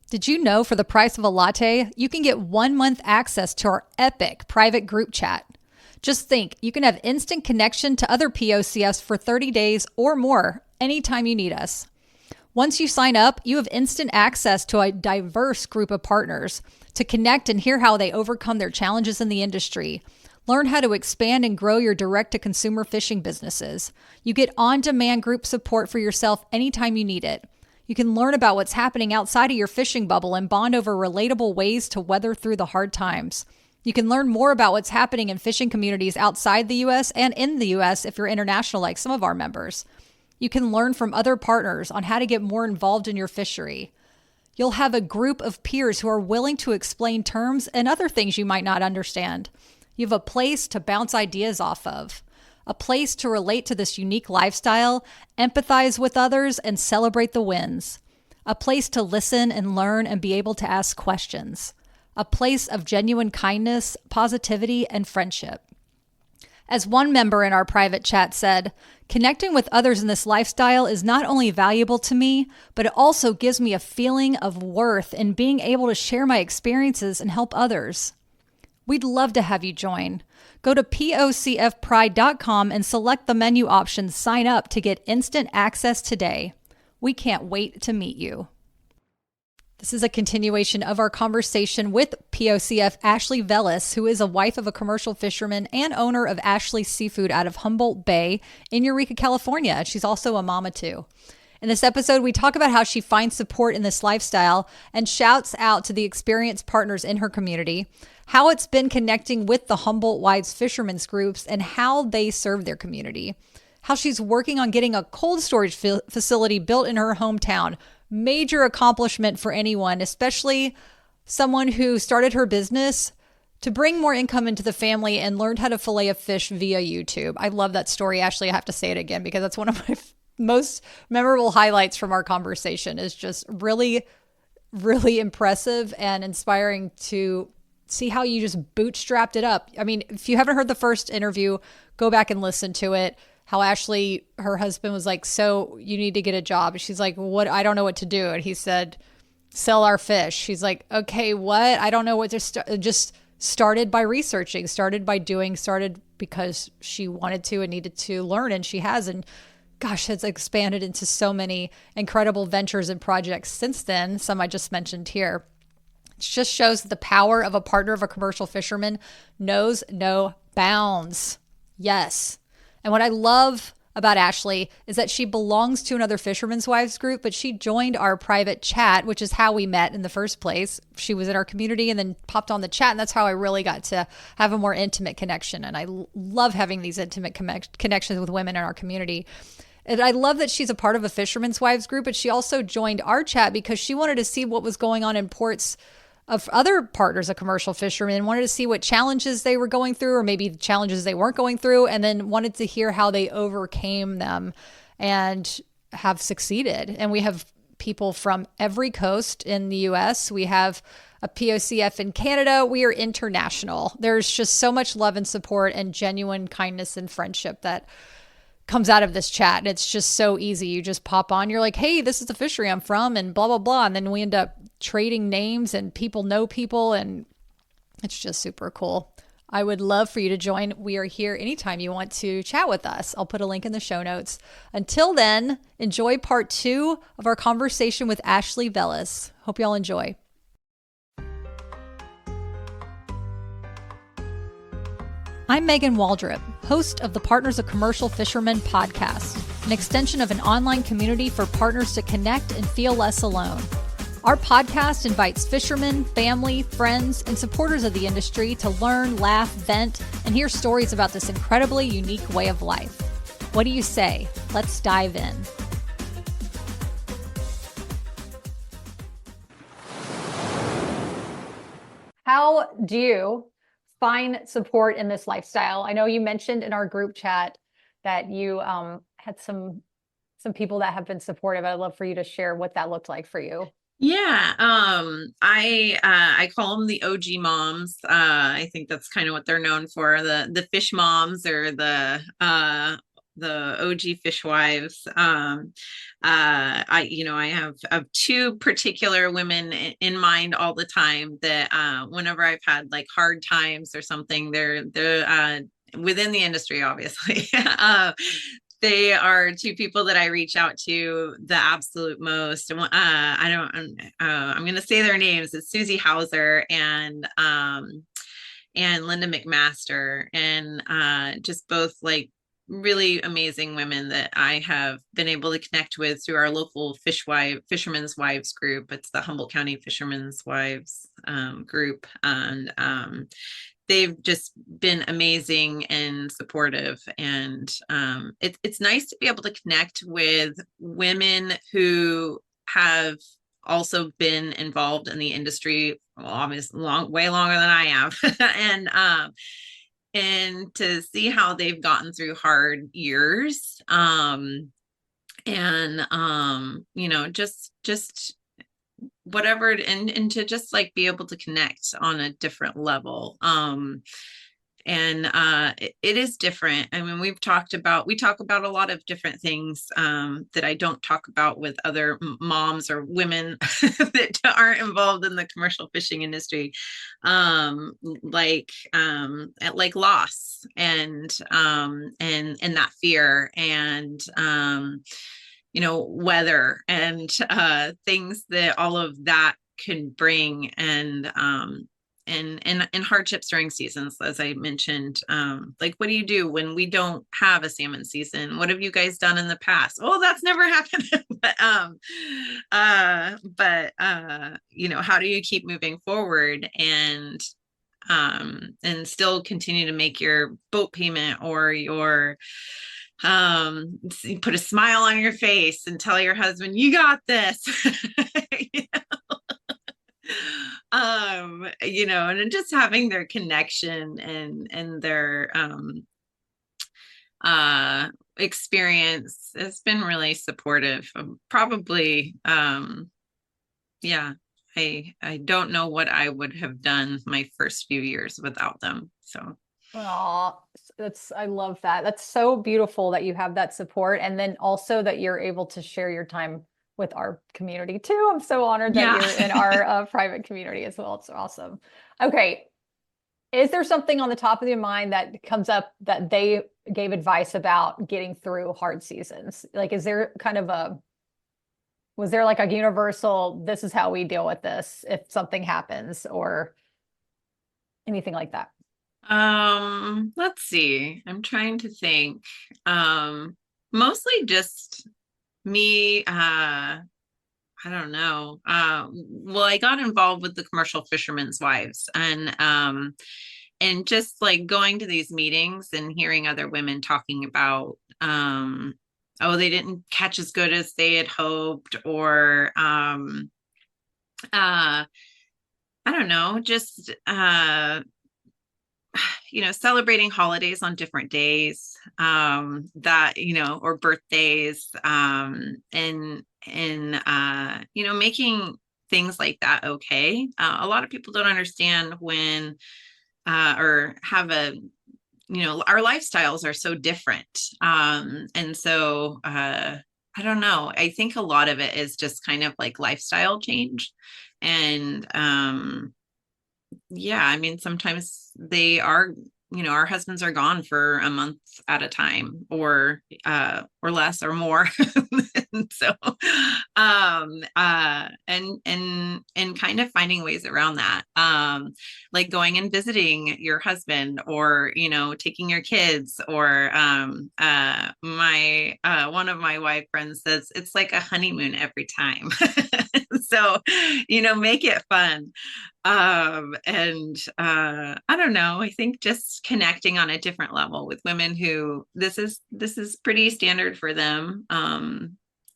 Did you know for the price of a latte, you can get 1 month access to our epic private group chat? Just think, you can have instant connection to other POCFs for 30 days or more anytime you need us. Once you sign up, you have instant access to a diverse group of partners to connect and hear how they overcome their challenges in the industry. Learn how to expand and grow your direct-to-consumer fishing businesses. You get on-demand group support for yourself anytime you need it. You can learn about what's happening outside of your fishing bubble and bond over relatable ways to weather through the hard times. You can learn more about what's happening in fishing communities outside the U.S. and in the U.S. if you're international like some of our members. You can learn from other partners on how to get more involved in your fishery. You'll have a group of peers who are willing to explain terms and other things you might not understand. You have a place to bounce ideas off of, a place to relate to this unique lifestyle, empathize with others, and celebrate the wins, a place to listen and learn and be able to ask questions, a place of genuine kindness, positivity, and friendship. As one member in our private chat said, connecting with others in this lifestyle is not only valuable to me, but it also gives me a feeling of worth in being able to share my experiences and help others. We'd love to have you join. Go to POCFpride.com and select the menu option Sign Up to get instant access today. We can't wait to meet you. This is a continuation of our conversation with POCF Ashely Veliss, who is a wife of a commercial fisherman and owner of Ashely Seafood out of Humboldt Bay in Eureka, California. She's also a mama too. In this episode, we talk about how she finds support in this lifestyle and shouts out to the experienced partners in her community, how it's been connecting with the Humboldt-wide fishermen's groups and how they serve their community, how she's working on getting a cold storage facility built in her hometown. Major accomplishment for anyone, especially someone who started her business to bring more income into the family and learned how to fillet a fish via YouTube. I love that story, Ashely. I have to say it again because that's one of my most memorable highlights from our conversation. Is just really, really impressive and inspiring to see how you just bootstrapped it up. I mean, if you haven't heard the first interview, go back and listen to it. How Ashely, her husband was like, so you need to get a job. And she's like, what? I don't know what to do. And he said, sell our fish. She's like, okay, what? I don't know what to start. Just started by researching, started by doing, started because she wanted to and needed to learn. And she has. And gosh, it's expanded into so many incredible ventures and projects since then. Some I just mentioned here. It just shows that the power of a partner of a commercial fisherman knows no bounds. Yes. And what I love about Ashely is that she belongs to another Fisherman's Wives group, but she joined our private chat, which is how we met in the first place. She was in our community and then popped on the chat, and that's how I really got to have a more intimate connection. And I love having these intimate connections with women in our community. And I love that she's a part of a Fisherman's Wives group, but she also joined our chat because she wanted to see what was going on in ports of other partners of commercial fishermen, wanted to see what challenges they were going through or maybe the challenges they weren't going through, and then wanted to hear how they overcame them and have succeeded. And we have people from every coast in the US. We have a POCF in Canada. We are international. There's just so much love and support and genuine kindness and friendship that comes out of this chat. And it's just so easy. You just pop on, you're like, hey, this is the fishery I'm from and blah, blah, blah. And then we end up trading names and people know people. And it's just super cool. I would love for you to join. We are here anytime you want to chat with us. I'll put a link in the show notes. Until then, enjoy part 2 of our conversation with Ashely Veliss. Hope y'all enjoy. I'm Megan Waldrop, host of the Partners of Commercial Fisherman podcast, an extension of an online community for partners to connect and feel less alone. Our podcast invites fishermen, family, friends, and supporters of the industry to learn, laugh, vent, and hear stories about this incredibly unique way of life. What do you say? Let's dive in. How do you find support in this lifestyle? I know you mentioned in our group chat that you had some people that have been supportive. I'd love for you to share what that looked like for you. Yeah, I call them the OG moms. I think that's kind of what they're known for, the fish moms or the the OG fishwives. I have two particular women in mind all the time that whenever I've had like hard times or something, they're within the industry, obviously. They are two people that I reach out to the absolute most. I'm going to say their names. It's Susie Hauser and Linda McMaster, and just both like really amazing women that I have been able to connect with through our local Fishermen's Wives group. It's the Humboldt County Fishermen's Wives group, and they've just been amazing and supportive. And it's nice to be able to connect with women who have also been involved in the industry, well, obviously way longer than I have, and to see how they've gotten through hard years, just whatever, and to just like be able to connect on a different level. And it is different. I mean, we talk about a lot of different things that I don't talk about with other moms or women that aren't involved in the commercial fishing industry, like loss and that fear, and weather, and things that all of that can bring, and hardships during seasons, as I mentioned. Like, what do you do when we don't have a salmon season? What have you guys done in the past? Oh, that's never happened. But how do you keep moving forward and still continue to make your boat payment, or your put a smile on your face and tell your husband you got this. And just having their connection and their experience has been really supportive. Probably, yeah, I don't know what I would have done my first few years without them. So. Oh, I love that. That's so beautiful that you have that support, and then also that you're able to share your time with our community too. I'm so honored that you're in our private community as well. It's awesome. Okay. Is there something on the top of your mind that comes up that they gave advice about getting through hard seasons? Like, was there like a universal, this is how we deal with this if something happens, or anything like that? Let's see. I'm trying to think. Mostly just me, I don't know. Well, I got involved with the Commercial Fishermen's Wives, and just like going to these meetings and hearing other women talking about, oh, they didn't catch as good as they had hoped, or I don't know, just celebrating holidays on different days, or birthdays, and making things like that okay. A lot of people don't understand when or have our lifestyles are so different, and so I don't know, I think a lot of it is just kind of like lifestyle change. And yeah, I mean, sometimes they are, our husbands are gone for a month at a time, or less or more. And so and kind of finding ways around that, like going and visiting your husband, or taking your kids, or my one of my wife friends says it's like a honeymoon every time. So make it fun. I don't know, I think just connecting on a different level with women who this is pretty standard for them.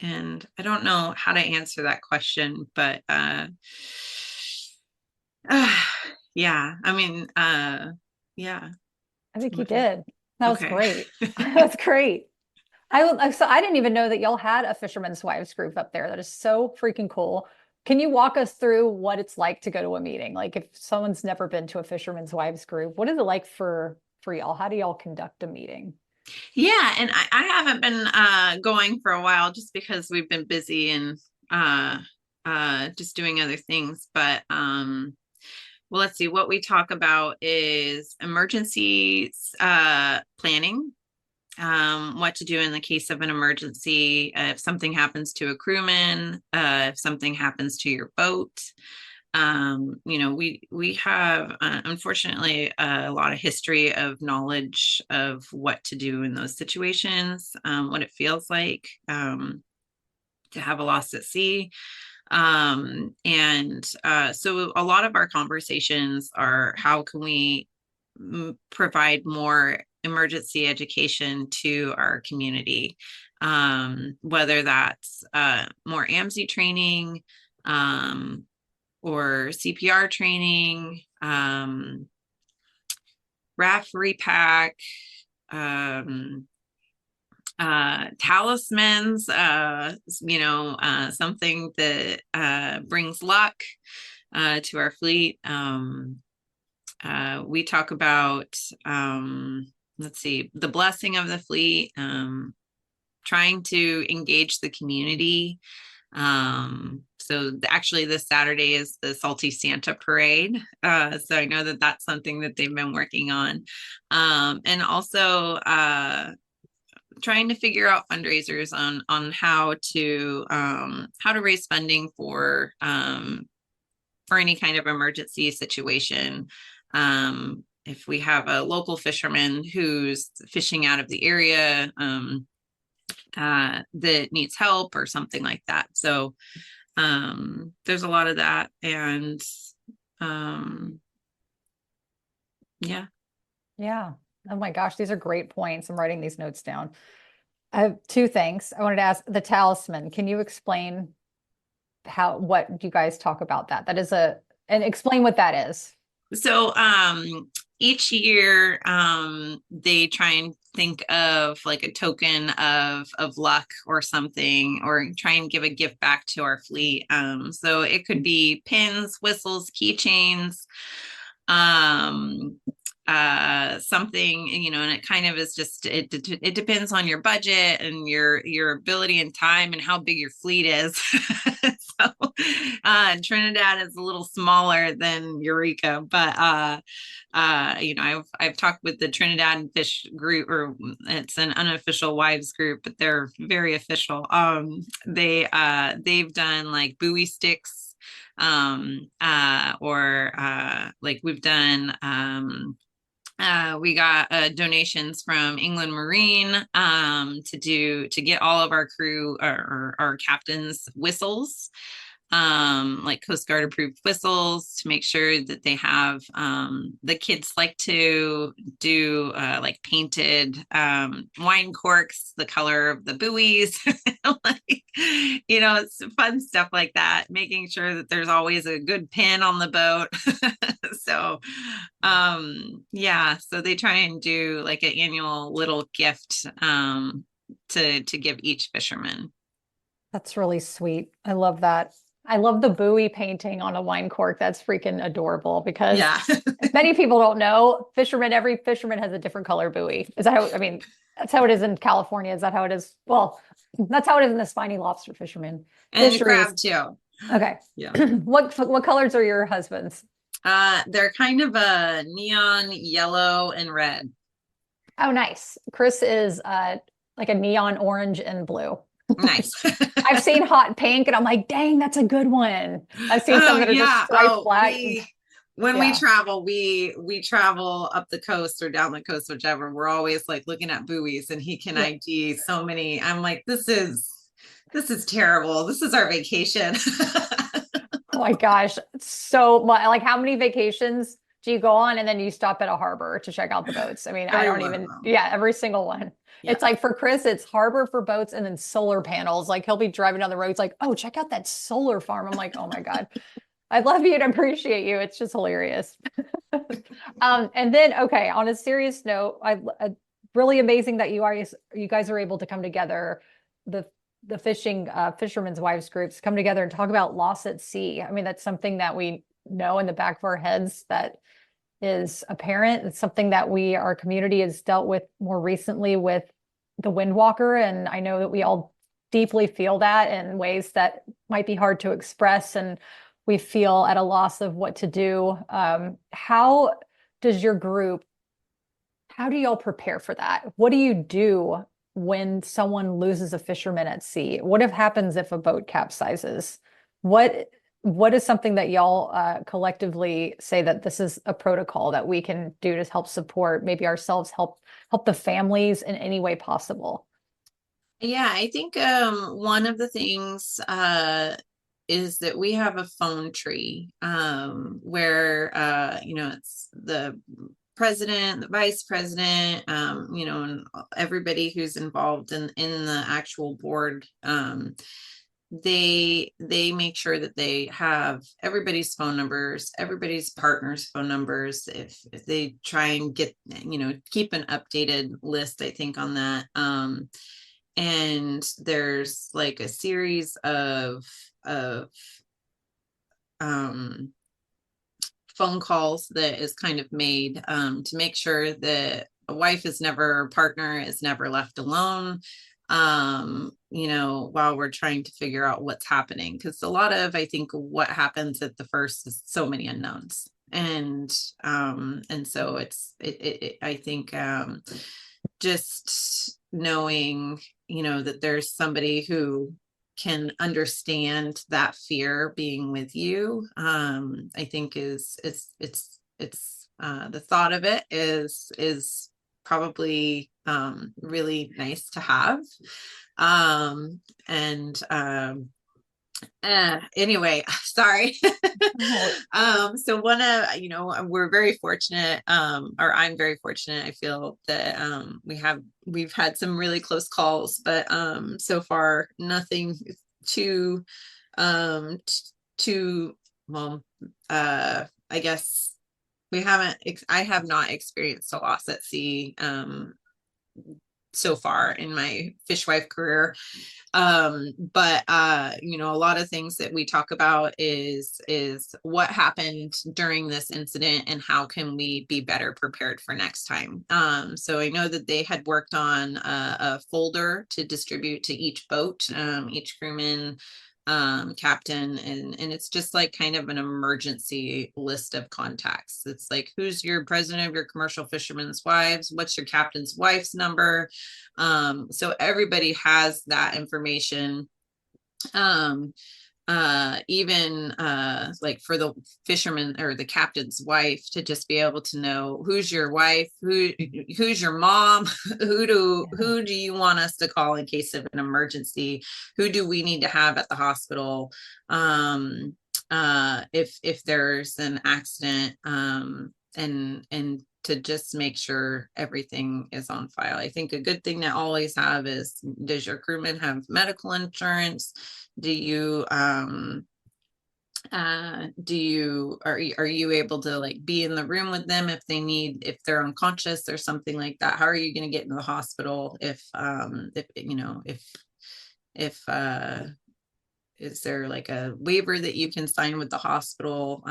And I don't know how to answer that question, but yeah, I mean, yeah. I think you did. That was Okay. great. That's great. So I didn't even know that y'all had a Fisherman's Wives group up there. That is so freaking cool. Can you walk us through what it's like to go to a meeting? Like, if someone's never been to a Fisherman's Wives group, what is it like for y'all? How do y'all conduct a meeting? Yeah, and I haven't been going for a while just because we've been busy and uh just doing other things. But well, let's see, what we talk about is emergency planning, what to do in the case of an emergency, if something happens to a crewman, if something happens to your boat. We have unfortunately a lot of history of knowledge of what to do in those situations, what it feels like to have a loss at sea. And so a lot of our conversations are how can we provide more emergency education to our community, whether that's more AMSI training, or CPR training, RAF repack, talismans, something that brings luck to our fleet. We talk about, let's see, the blessing of the fleet, trying to engage the community. So actually this Saturday is the Salty Santa Parade. So I know that that's something that they've been working on. And also trying to figure out fundraisers on how to raise funding for any kind of emergency situation. If we have a local fisherman who's fishing out of the area that needs help or something like that. So there's a lot of that. And yeah. Yeah. Oh my gosh, these are great points. I'm writing these notes down. I have two things. I wanted to ask the talisman. Can you explain what you guys talk about that? And explain what that is. So each year they try and think of like a token of luck or something, or try and give a gift back to our fleet. So it could be pins, whistles, keychains, something, and it kind of is just it depends on your budget and your ability and time and how big your fleet is. So Trinidad is a little smaller than Eureka, but I've talked with the Trinidad Fish group, or it's an unofficial wives group, but they're very official. They've done like buoy sticks, or like we've done we got donations from England Marine to get all of our crew or our captains whistles, like Coast Guard approved whistles, to make sure that they have the kids like to do like painted wine corks the color of the buoys. Like, it's fun stuff like that, making sure that there's always a good pin on the boat. So yeah, so they try and do like an annual little gift to give each fisherman. That's really sweet. I love that. I love the buoy painting on a wine cork. That's freaking adorable because Yeah. many people don't know, every fisherman has a different color buoy. Is that how, I mean, that's how it is in California. Is that how it is? Well, that's how it is in the spiny lobster fishermen. And the Fisheries. crab too. Okay. Yeah. What colors are your husbands? They're kind of a neon yellow and red. Oh, nice. Chris is like a neon orange and blue. Nice. I've seen hot pink and I'm like, dang, that's a good one. I've seen some that are just striped black. When we travel, we travel up the coast or down the coast, whichever. We're always like looking at buoys, and he can ID so many. I'm like, this is terrible. This is our vacation. Oh my gosh. So like how many vacations do you go on and then you stop at a harbor to check out the boats? I mean, I don't even, every single one. Yeah. It's like for Chris, it's harbor for boats and then solar panels. Like he'll be driving down the road. He's like, oh, check out that solar farm. I'm like, oh my God. I love you and appreciate you. It's just hilarious. And then, okay, on a serious note, really amazing that you guys are able to come together. The fishermen's wives groups come together and talk about loss at sea. I mean, that's something that we know in the back of our heads that is apparent. It's something that our community has dealt with more recently with the windwalker. And I know that we all deeply feel that in ways that might be hard to express. And we feel at a loss of what to do. How does your group, how do y'all prepare for that? What do you do when someone loses a fisherman at sea? What if happens if a boat capsizes? What what is something that y'all collectively say that this is a protocol that we can do to help support maybe ourselves, help the families in any way possible? Yeah, I think one of the things is that we have a phone tree where it's the president, the vice president, and everybody who's involved in the actual board. They make sure that they have everybody's phone numbers, everybody's partner's phone numbers. If they try and get, keep an updated list, I think on that. And there's like a series of um phone calls that is kind of made to make sure that a wife is never, a partner is never left alone, while we're trying to figure out what's happening. Because a lot of, I think, what happens at the first is so many unknowns. And so I think just knowing, that there's somebody who can understand that fear being with you, I think it's the thought of it is probably really nice to have. And anyway, sorry. So we're very fortunate, or I'm very fortunate. I feel that we've had some really close calls, but so far nothing too too well. I guess I have not experienced a loss at sea so far in my fishwife career. But a lot of things that we talk about is what happened during this incident and how can we be better prepared for next time. So I know that they had worked on a folder to distribute to each boat, each crewman, captain, and it's just like kind of an emergency list of contacts. It's like, who's your president of your commercial fishermen's wives, what's your captain's wife's number, so everybody has that information. Even like for the fisherman or the captain's wife to just be able to know who's your wife, who's your mom, who do you want us to call in case of an emergency, who do we need to have at the hospital, if there's an accident, and to just make sure everything is on file. I think a good thing to always have is, does your crewman have medical insurance? Do you are you able to like be in the room with them if they're unconscious or something like that? How are you going to get into the hospital if is there like a waiver that you can sign with the hospital,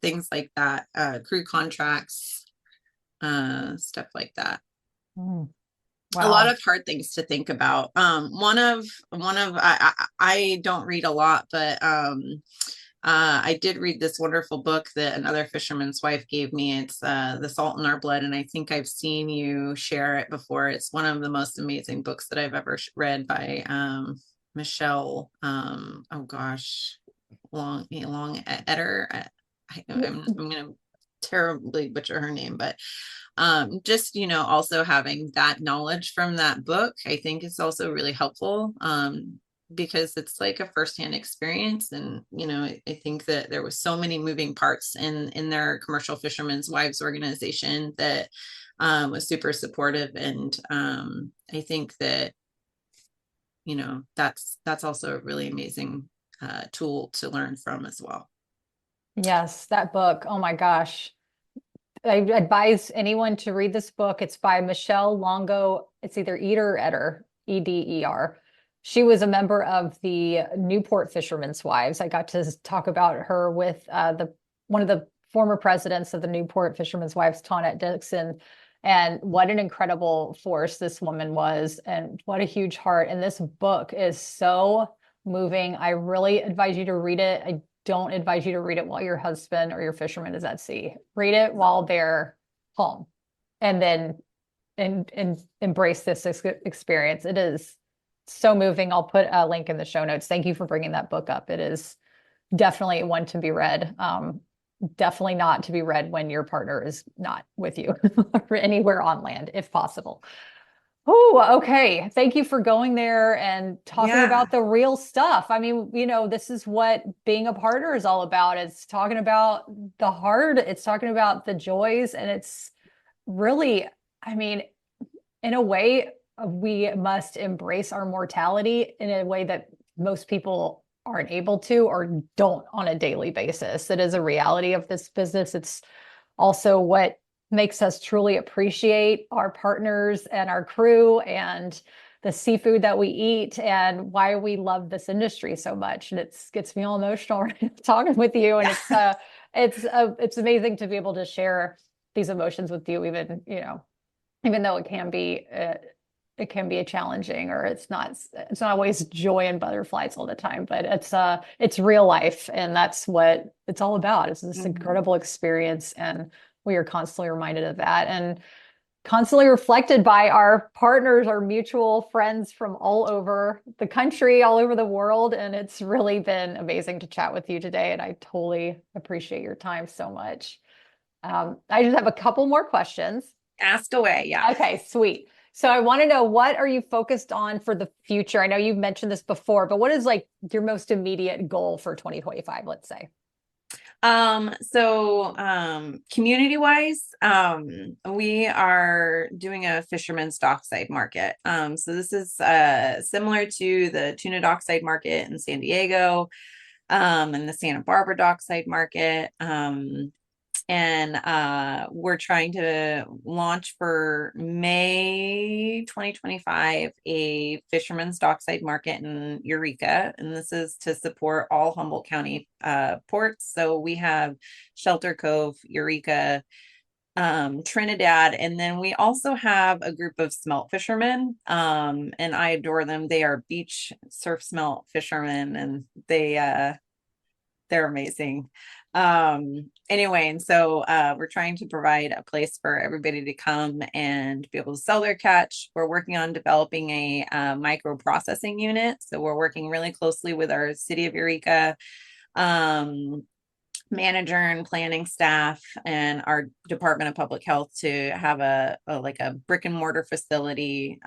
things like that, crew contracts, stuff like that. Wow. A lot of hard things to think about. One of I don't read a lot, but I did read this wonderful book that another fisherman's wife gave me. It's The Salt in Our Blood, and I think I've seen you share it before. It's one of the most amazing books that I've ever read by Michelle. Oh gosh, long Eder. I'm gonna terribly butcher her name, but just also having that knowledge from that book, I think is also really helpful, because it's like a firsthand experience. And I think that there was so many moving parts in their Commercial Fishermen's Wives organization that was super supportive. And I think that that's also a really amazing tool to learn from as well. Yes, that book. Oh my gosh. I advise anyone to read this book. It's by Michelle Longo. It's either Eder or Eder, Eder. She was a member of the Newport Fishermen's Wives. I got to talk about her with one of the former presidents of the Newport Fishermen's Wives, Tonette Dixon. And what an incredible force this woman was, and what a huge heart. And this book is so moving. I really advise you to read it. I don't advise you to read it while your husband or your fisherman is at sea. Read it while they're home, and then and embrace this experience. It is so moving. I'll put a link in the show notes. Thank you for bringing that book up. It is definitely one to be read. Definitely not to be read when your partner is not with you or anywhere on land, if possible. Oh, okay. Thank you for going there and talking about the real stuff. I mean, this is what being a partner is all about. It's talking about the hard, it's talking about the joys, and it's really, I mean, in a way, we must embrace our mortality in a way that most people aren't able to or don't on a daily basis. It is a reality of this business. It's also what makes us truly appreciate our partners and our crew and the seafood that we eat, and why we love this industry so much. And it gets me all emotional talking with you. And it's amazing to be able to share these emotions with you, even though it can be a challenging, or it's not always joy and butterflies all the time, but it's real life, and that's what it's all about. It's this incredible experience, and we are constantly reminded of that, and constantly reflected by our partners, our mutual friends from all over the country, all over the world. And it's really been amazing to chat with you today, and I totally appreciate your time so much. I just have a couple more questions. Ask away. Yeah. Okay, sweet. So I want to know, what are you focused on for the future? I know you've mentioned this before, but what is like your most immediate goal for 2025, let's say? Community wise, we are doing a fisherman's dockside market. So this is similar to the tuna dockside market in San Diego, and the Santa Barbara dockside market. And we're trying to launch for May 2025 a fisherman's dockside market in Eureka, and this is to support all Humboldt County ports. So we have Shelter Cove, Eureka, Trinidad, and then we also have a group of smelt fishermen, and I adore them. They are beach surf smelt fishermen, and they're amazing. Anyway, and so we're trying to provide a place for everybody to come and be able to sell their catch. We're working on developing a micro processing unit. So we're working really closely with our City of Eureka manager and planning staff and our Department of Public Health to have a brick and mortar facility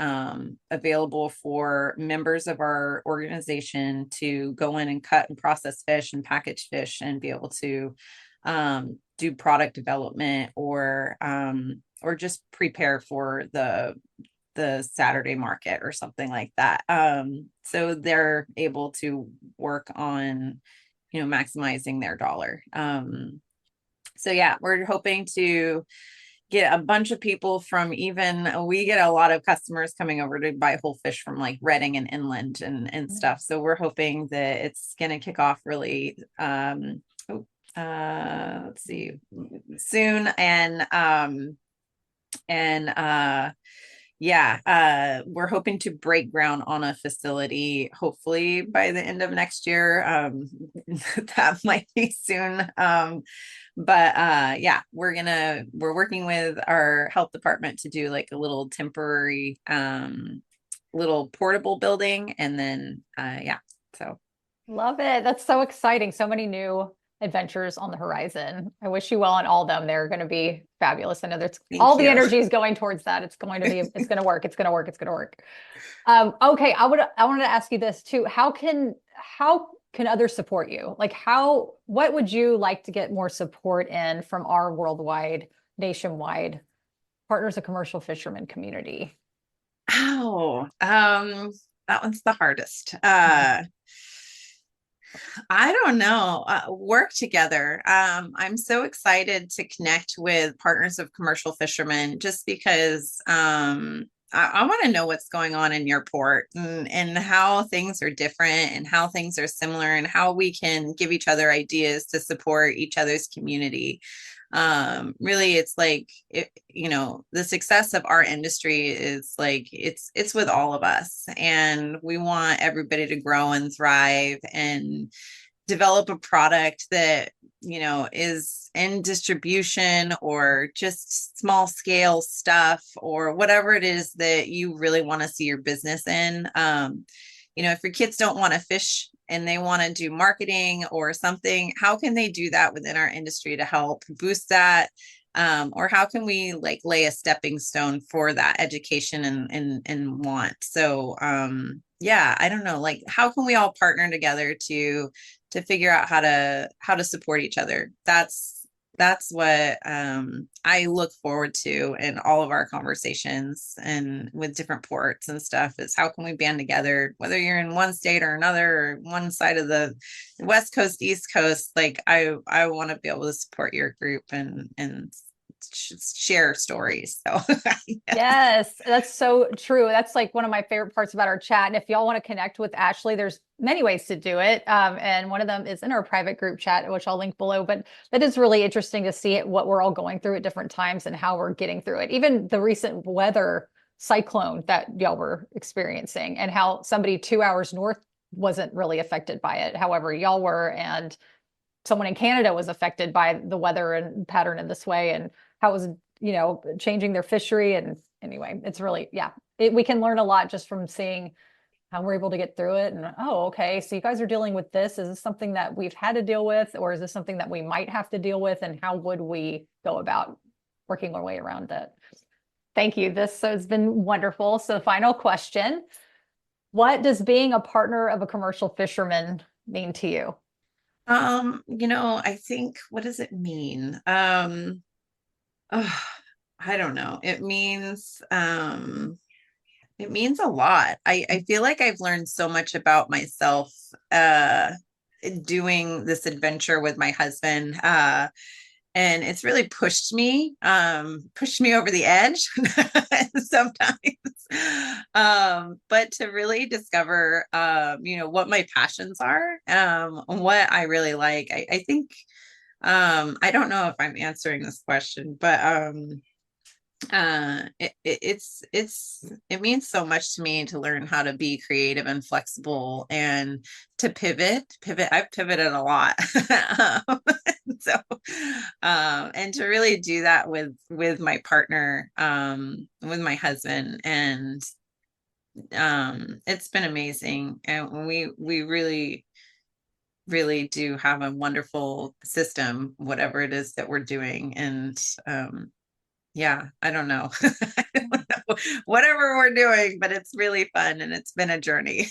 available for members of our organization to go in and cut and process fish and package fish and be able to do product development or just prepare for the Saturday market or something like that. So they're able to work on maximizing their dollar. So yeah, we're hoping to get a bunch of people from we get a lot of customers coming over to buy whole fish from like Redding and inland and stuff. So we're hoping that it's going to kick off really, let's see, soon. We're hoping to break ground on a facility, hopefully by the end of next year. That might be soon. We're working with our health department to do like a little temporary, little portable building. And then, so. Love it. That's so exciting. So many new adventures on the horizon. I wish you well on all of them. They're going to be fabulous. I know there's all the energy is going towards that. It's going to work. Okay. I wanted to ask you this too. How can others support you? Like what would you like to get more support in from our worldwide, nationwide Partners of Commercial Fisherman community? Oh, that one's the hardest. I don't know. Work together. I'm so excited to connect with Partners of Commercial Fishermen just because I want to know what's going on in your port, and how things are different and how things are similar and how we can give each other ideas to support each other's community. Really, it's like, the success of our industry is like, it's with all of us, and we want everybody to grow and thrive and develop a product that is in distribution or just small scale stuff or whatever it is that you really want to see your business in. If your kids don't want to fish and they want to do marketing or something, how can they do that within our industry to help boost that? Or how can we like lay a stepping stone for that education and want? So yeah, I don't know, like how can we all partner together to figure out how to support each other? That's what I look forward to in all of our conversations and with different ports and stuff, is how can we band together, whether you're in one state or another or one side of the West Coast, East Coast. Like I want to be able to support your group and share stories. So yeah. Yes, that's so true. That's like one of my favorite parts about our chat. And if y'all want to connect with Ashely, there's many ways to do it. And one of them is in our private group chat, which I'll link below. But that is really interesting to see what we're all going through at different times and how we're getting through it. Even the recent weather cyclone that y'all were experiencing, and how somebody 2 hours north wasn't really affected by it. However, y'all were, and someone in Canada was affected by the weather and pattern in this way, and how it was, changing their fishery. And anyway, it's really, yeah, we can learn a lot just from seeing how we're able to get through it. And, oh, okay, so you guys are dealing with this. Is this something that we've had to deal with, or is this something that we might have to deal with? And how would we go about working our way around it? Thank you. This has been wonderful. So final question, what does being a partner of a commercial fisherman mean to you? I think, what does it mean? Oh, I don't know. It means a lot. I feel like I've learned so much about myself doing this adventure with my husband. And it's really pushed me over the edge sometimes. But to really discover what my passions are, what I really like. I think I don't know if I'm answering this question, but it means so much to me to learn how to be creative and flexible and to pivot. I've pivoted a lot. So and to really do that with my partner, with my husband, and it's been amazing. And we really do have a wonderful system, whatever it is that we're doing. And yeah, I don't know. I don't know whatever we're doing, but it's really fun and it's been a journey.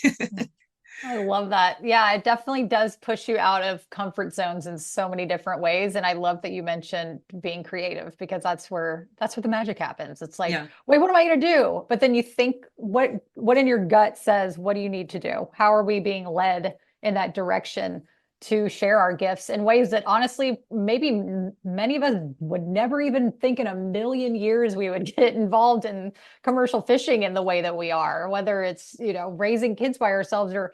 I love that. Yeah, it definitely does push you out of comfort zones in so many different ways. And I love that you mentioned being creative, because that's where the magic happens. It's like, Yeah. wait, what am I going to do? But then you think, what in your gut says, what do you need to do? How are we being led in that direction to share our gifts in ways that honestly, maybe many of us would never even think in a million years we would get involved in commercial fishing in the way that we are, whether it's, raising kids by ourselves, or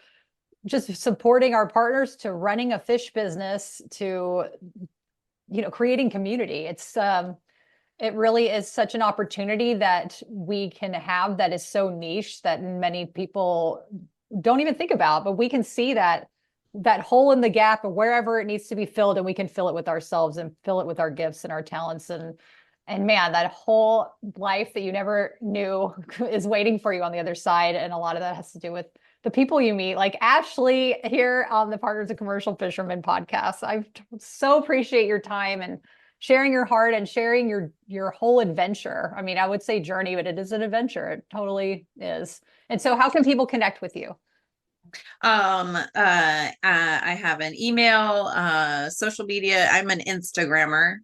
just supporting our partners, to running a fish business, to creating community. It really is such an opportunity that we can have, that is so niche that many people don't even think about, but we can see that hole in the gap of wherever it needs to be filled, and we can fill it with ourselves and fill it with our gifts and our talents. And man, that whole life that you never knew is waiting for you on the other side. And a lot of that has to do with the people you meet, like Ashely here on the Partners of Commercial Fisherman podcast. I so appreciate your time and sharing your heart and sharing your whole adventure. I mean, I would say journey, but it is an adventure. It totally is. And so how can people connect with you? I have an email, social media. I'm an Instagrammer.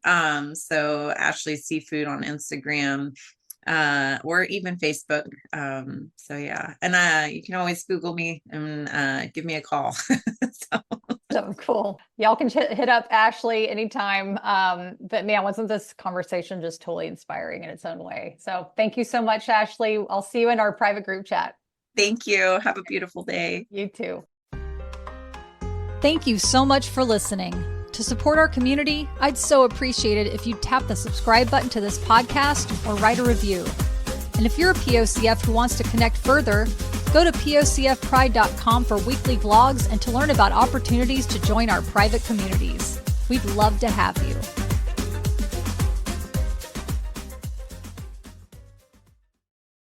So Ashely Seafood on Instagram, or even Facebook. So yeah. And you can always Google me and give me a call. So So cool. Y'all can hit up Ashely anytime. But man, wasn't this conversation just totally inspiring in its own way? So thank you so much, Ashely. I'll see you in our private group chat. Thank you. Have a beautiful day. You too. Thank you so much for listening. To support our community, I'd so appreciate it if you'd tap the subscribe button to this podcast or write a review. And if you're a POCF who wants to connect further, go to POCFpride.com for weekly vlogs and to learn about opportunities to join our private communities. We'd love to have you.